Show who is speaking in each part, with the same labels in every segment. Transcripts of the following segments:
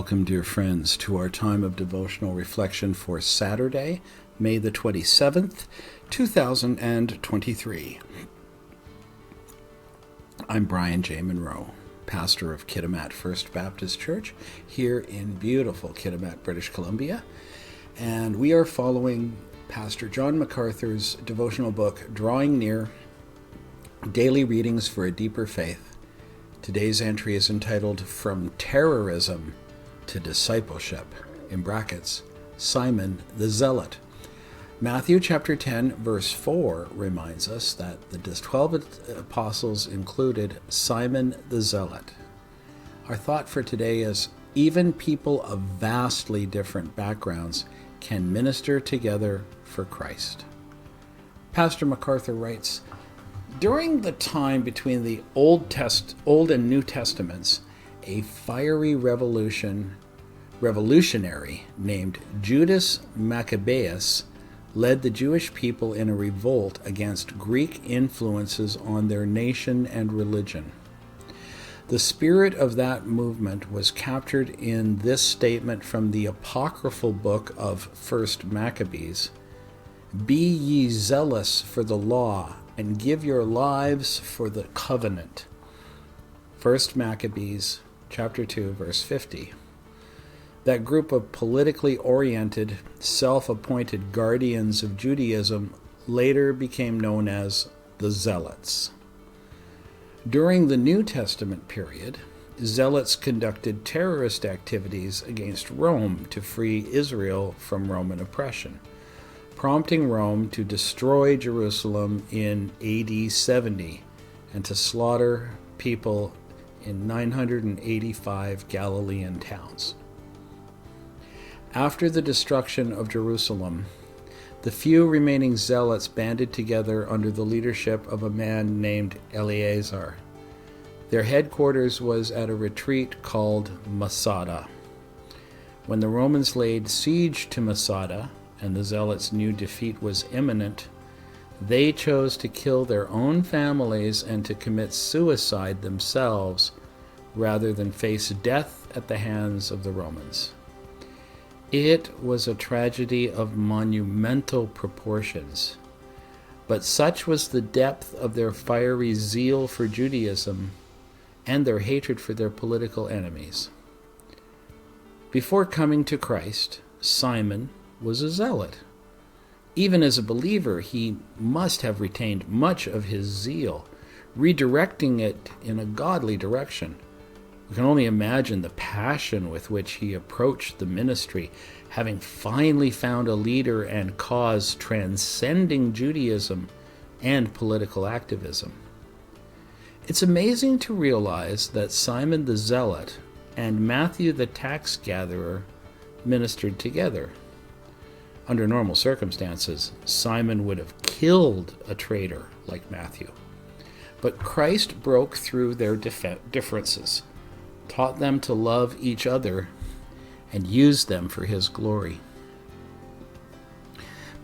Speaker 1: Welcome, dear friends, to our time of devotional reflection for Saturday, May the 27th, 2023. I'm Brian J. Munro, pastor of Kitimat First Baptist Church here in beautiful Kitimat, British Columbia, and we are following Pastor John MacArthur's devotional book, Drawing Near, Daily Readings for a Deeper Faith. Today's entry is entitled From Terrorism to Discipleship, in brackets, Simon the Zealot. Matthew chapter 10, verse 4 reminds us that the 12 apostles included Simon the Zealot. Our thought for today is, even people of vastly different backgrounds can minister together for Christ. Pastor MacArthur writes, during the time between the Old and New Testaments, a fiery revolutionary named Judas Maccabeus led the Jewish people in a revolt against Greek influences on their nation and religion. The spirit of that movement was captured in this statement from the apocryphal book of 1 Maccabees, "Be ye zealous for the law, and give your lives for the covenant." 1 Maccabees chapter 2, verse 50. That group of politically oriented, self-appointed guardians of Judaism later became known as the Zealots. During the New Testament period, Zealots conducted terrorist activities against Rome to free Israel from Roman oppression, prompting Rome to destroy Jerusalem in AD 70 and to slaughter people in 985 Galilean towns. After the destruction of Jerusalem, the few remaining zealots banded together under the leadership of a man named Eleazar. Their headquarters was at a retreat called Masada. When the Romans laid siege to Masada, and the zealots knew defeat was imminent, they chose to kill their own families and to commit suicide themselves rather than face death at the hands of the Romans. It was a tragedy of monumental proportions, but such was the depth of their fiery zeal for Judaism and their hatred for their political enemies. Before coming to Christ, Simon was a zealot. Even as a believer, he must have retained much of his zeal, redirecting it in a godly direction. We can only imagine the passion with which he approached the ministry, having finally found a leader and cause transcending Judaism and political activism. It's amazing to realize that Simon the Zealot and Matthew the tax gatherer ministered together. Under normal circumstances, Simon would have killed a traitor like Matthew. But Christ broke through their differences, taught them to love each other, and used them for his glory.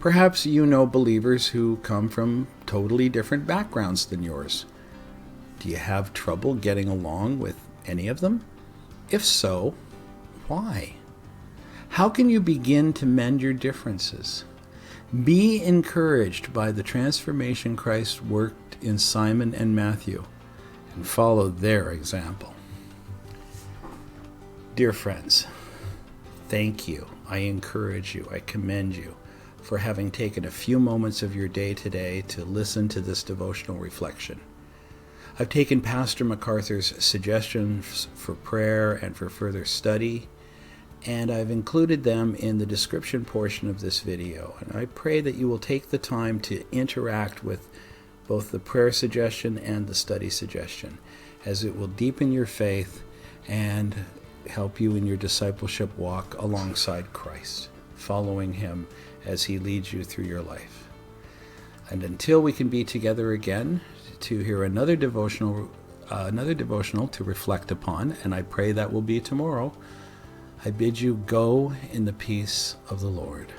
Speaker 1: Perhaps you know believers who come from totally different backgrounds than yours. Do you have trouble getting along with any of them? If so, why? How can you begin to mend your differences? Be encouraged by the transformation Christ worked in Simon and Matthew, and follow their example. Dear friends, thank you. I encourage you. I commend you for having taken a few moments of your day today to listen to this devotional reflection. I've taken Pastor MacArthur's suggestions for prayer and for further study, and I've included them in the description portion of this video. And I pray that you will take the time to interact with both the prayer suggestion and the study suggestion, as it will deepen your faith and help you in your discipleship walk alongside Christ, following him as he leads you through your life. And until we can be together again to hear another devotional to reflect upon, and I pray that will be tomorrow, I bid you go in the peace of the Lord.